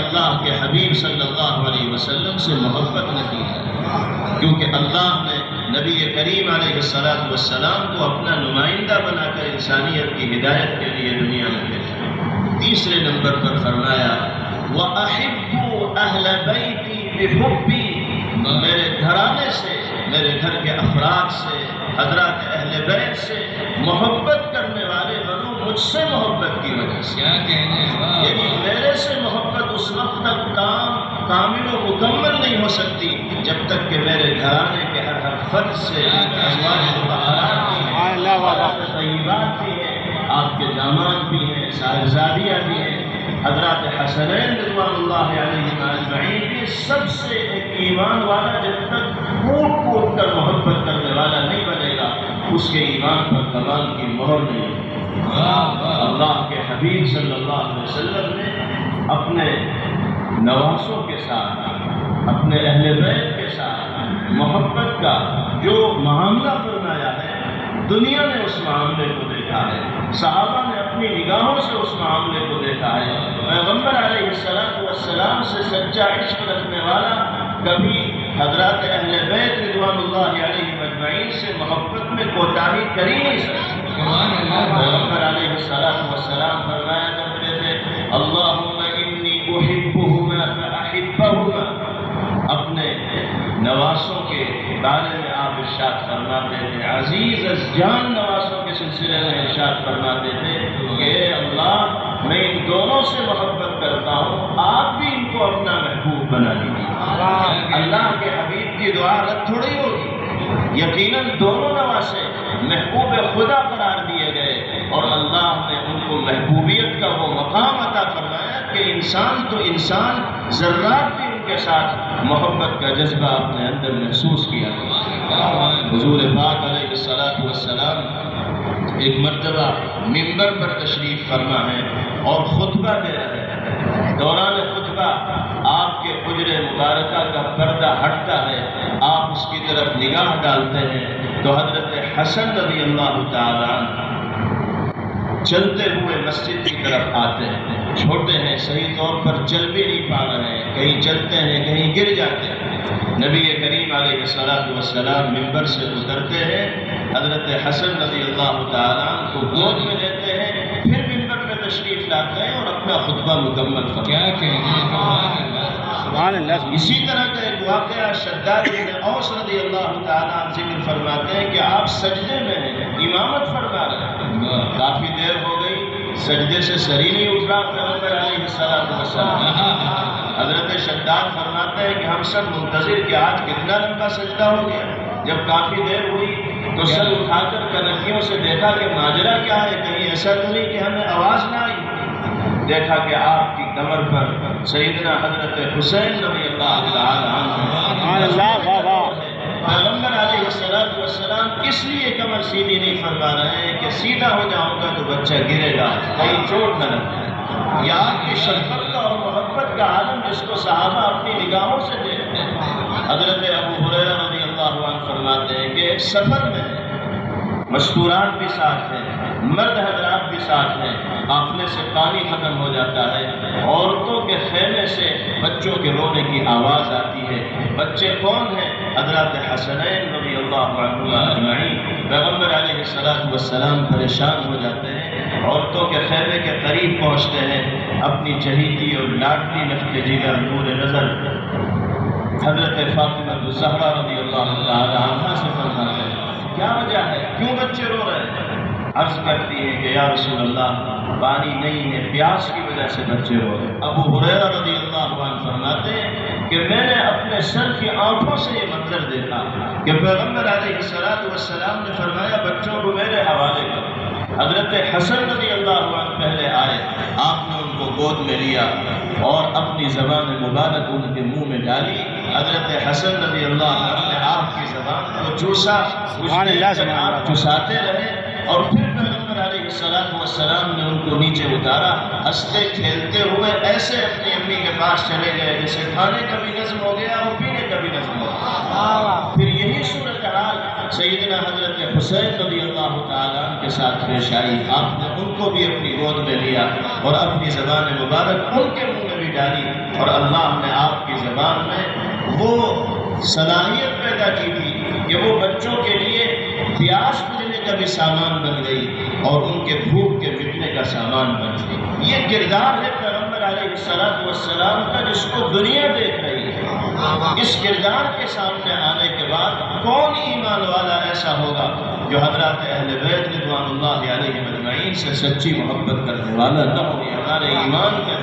اللہ کے حبیب صلی اللہ علیہ وسلم سے محبت نہیں ہے، کیونکہ اللہ نے نبی کریم علیہ السلام کو اپنا نمائندہ بنا کر انسانیت کی ہدایت کے لیے دنیا میں بھیجا۔ تیسرے نمبر پر فرمایا وَأَحِبُّوا أَهْلَ بَيْتِي بِحُبِّي، میرے گھرانے سے، میرے گھر کے افراد سے، حضرات اہل بیت سے محبت کرنے والے بنو مجھ سے محبت کی وجہ سے۔ کیا کہنے ہیں، یعنی میرے سے محبت اس وقت تک کامل و مکمل نہیں ہو سکتی جب تک کہ میرے گھرانے کے ہر فرد سے ازواج مطہرات بھی ہیں، اولاد طیبات بھی ہیں، آپ کے داماد بھی ہیں، صاحبزادیاں بھی ہیں، حضرات حسنین رضوان اللہ علیہم اجمعین بھی، سب سے ایک ایمان والا جب تک کوٹ کوٹ کر محبت کرنے والا نہیں بنے گا اس کے ایمان پر کمال کی مہر نہیں ہے۔ اللہ کے حبیب صلی اللہ علیہ وسلم نے اپنے نواسوں کے ساتھ، اپنے اہل بیت کے ساتھ محبت کا جو معاملہ فرمایا ہے، دنیا نے اس معاملے کو دیکھا ہے، صحابہ نے اپنی نگاہوں سے اس معاملے کو دیکھا ہے۔ پیغمبر علیہ السلام سے سچا عشق رکھنے والا کبھی حضرات اہل بیت رضوان اللہ علیہم اجمعین سے محبت میں کوتاہی کر ہی نہیں سکتا۔ پیغمبر علیہ السلام فرمایا کرتے تھے اللہم انی احبہما فاحبہما، اپنے نواسوں کے بارے میں آپ ارشاد فرماتے تھے، عزیز از جان نواسوں کے سلسلے میں ارشاد فرماتے تھے کہ اے اللہ میں ان دونوں سے محبت کرتا ہوں، آپ بھی ان کو اپنا محبوب بنا لیجیے۔ اللہ کے حبیب کی دعا رد تھوڑی ہوگی، یقیناً دونوں نواسے محبوب خدا قرار دیے گئے اور اللہ نے ان کو محبوبیت کا وہ مقام عطا فرمایا کہ انسان تو انسان، ذرات بھی ان کے ساتھ محبت کا جذبہ اپنے اندر محسوس کیا۔ حضور پاک علیہ السلام ایک مرتبہ منبر پر تشریف فرما ہے اور خطبہ دے رہے ہیں۔ دوران خطبہ آپ کے حجر مبارکہ کا پردہ ہٹتا ہے، آپ اس کی طرف نگاہ ڈالتے ہیں تو حضرت حسن رضی اللہ تعالیٰ چلتے ہوئے مسجد کی طرف آتے ہیں۔ چھوٹے ہیں، صحیح طور پر چل بھی نہیں پا رہے ہیں، کہیں چلتے ہیں کہیں گر جاتے ہیں۔ نبی کریم علیہ السلام منبر سے اترتے ہیں، حضرت حسن رضی اللہ تعالیٰ کو گود میں لیتے ہیں، پھر منبر پہ تشریف لاتے ہیں اور اپنا خطبہ مکمل کرتے ہیں۔ کیا کہنے ہیں، سبحان اللہ۔ اسی طرح کا ایک واقعہ شداد بن اوس رضی اللہ تعالیٰ ذکر فرماتے ہیں کہ آپ سجدے میں ہیں، امامت فرما رہے ہیں، کافی دیر ہو گئی، سجدے سے سر ہی نہیں اٹھ رہا پیغمبر علیہ السلام۔ حضرت شداد فرماتے ہیں کہ ہم سب منتظر کہ آج کتنا لمبا سجدہ ہو گیا۔ جب کافی دیر ہوئی تو سر اٹھا کر کنکیوں سے دیکھا کہ ماجرا کیا ہے، کہیں ایسا تو نہیں کہ ہمیں آواز نہ آئی۔ دیکھا کہ آپ کی کمر پر سیدنا حضرت حسین رضی اللہ تعالیٰ عنہ پیغمبر علیہ السلام اس لیے کمر سیدھی نہیں فرما رہے ہیں کہ سیدھا ہو جاؤں گا تو بچہ گرے گا، کہیں چوٹ نہ لگ جائے۔ یہ آپ کی شفقت کا اور محبت کا عالم جس کو صحابہ اپنی نگاہوں سے دیکھتے ہیں۔ حضرت ابو ہریرہ رضی اللہ عنہ فرماتے ہیں کہ ایک سفر میں مستورات بھی ساتھ ہیں، مرد حضرات بھی ساتھ ہیں، قافلے سے پانی ختم ہو جاتا ہے، عورتوں کے خیمے سے بچوں کے رونے کی آواز آتی ہے۔ بچے کون ہیں؟ حضرات حسنین رضی اللہ عنہما اجمعین۔ پیغمبر علیہ السلام پریشان ہو جاتے ہیں، عورتوں کے خیمے کے قریب پہنچتے ہیں، اپنی چہیتی اور لاڈلی نفخ جگر نور نظر حضرت فاطمہ الزہرا رضی اللہ تعالی عنہا سے فرماتے ہیں کیا وجہ ہے، کیوں بچے رو رہے ہیں؟ عرض کرتی ہے کہ یا رسول اللہ پانی نہیں ہے، پیاس کی وجہ سے بچے رو رہے ہیں۔ ابو ہریرہ رضی اللہ عنہ فرماتے ہیں کہ میں نے اپنے سر کی آنکھوں سے یہ منظر دیکھا کہ پیغمبر علیہ السلام نے فرمایا بچوں کو میرے حوالے کرو۔ حضرت حسن رضی اللہ عنہ پہلے آئے، آپ نے ان کو گود میں لیا اور اپنی زبان مبارک ان کے منہ میں ڈالی۔ حضرت حسن رضی اللہ عنہ نے آپ کی زبان کو چوسا، آپ چساتے رہے اور پھر پیغمبر علیہ السلام نے ان کو نیچے اتارا، ہنستے کھیلتے ہوئے ایسے اپنی امی کے پاس چلے گئے جیسے کھانے کا بھی نظم ہو گیا اور پینے کا بھی نظم ہو گیا۔ پھر یہی صورتحال سیدنا حضرت حسین رضی اللہ تعالیٰ عنہ کے ساتھ پیش آئی، آپ نے ان کو بھی اپنی گود میں لیا اور اپنی زبان مبارک ان کے منہ میں بھی ڈالی اور اللہ نے آپ کی زبان میں وہ صلاحیت پیدا کی تھی کہ وہ بچوں کے لیے پیاس بجھنے کا بھی سامان بن گئی اور ان کے بھوک کے مٹنے کا سامان بن گئی۔ یہ کردار ہے پیغمبر علیہ السلام کا جس کو دنیا دیکھ رہی ہے۔ اس کردار کے سامنے آنے کے بعد کون ایمان والا ایسا ہوگا جو حضرات اہل بیت رضوان اللہ علیہ مجمعین سے سچی محبت کرنے والا نہ ہو؟ یہ ہمارے ایمان کا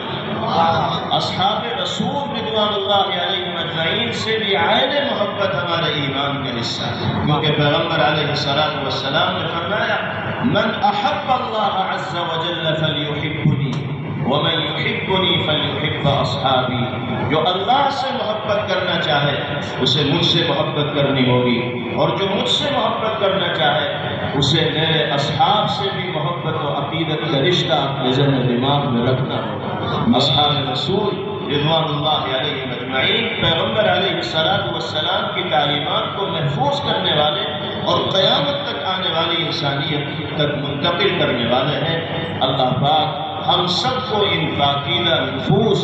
اصحاب رسول رضوان اللہ علیہ مجمعین سے بھی عین محبت ہمارے ایمان کا حصہ ہے، کیونکہ پیغمبر علیہ السلام نے فرمایا من احب اللہ عز وجل فلیحبنی ومن یحبنی فلیحب اصحابی۔ جو اللہ سے محبت کرنا چاہے اسے مجھ سے محبت کرنی ہوگی، اور جو مجھ سے محبت کرنا چاہے اسے میرے اصحاب سے بھی محبت و عقیدت کا رشتہ اپنے ذہن و دماغ میں رکھنا ہوگا۔ اصحاب رسول رضوان اللہ علیہ مجمعین پیغمبر علیہ السلام کی تعلیمات کو محفوظ کرنے والے اور قیامت تک آنے والی انسانیت تک منتقل کرنے والے ہیں۔ اللہ پاک ہم سب کو ان پاکیزہ نفوس،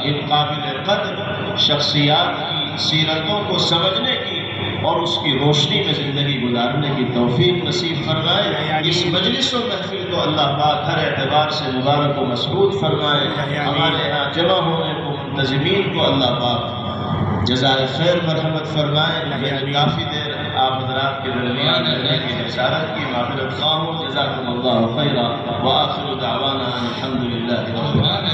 ان قابل قدر شخصیات کی سیرتوں کو سمجھنے کی اور اس کی روشنی میں زندگی گزارنے کی توفیق نصیب فرمائے۔ اس مجلس و محفل کو اللہ پاک ہر اعتبار سے مبارک و مسعود فرمائے۔ ہمارے یہاں جمع ہونے کو منتظمین کو اللہ پاک جزائے خیر مرحمت فرمائے۔ میں نے کافی دیر آپ حضرات کے درمیان رہنے کی بشارت کی، معذرت خواہ ہوں۔ جزاکم اللہ خیرا، وآخر دعوانا الحمدللہ رب العالمین۔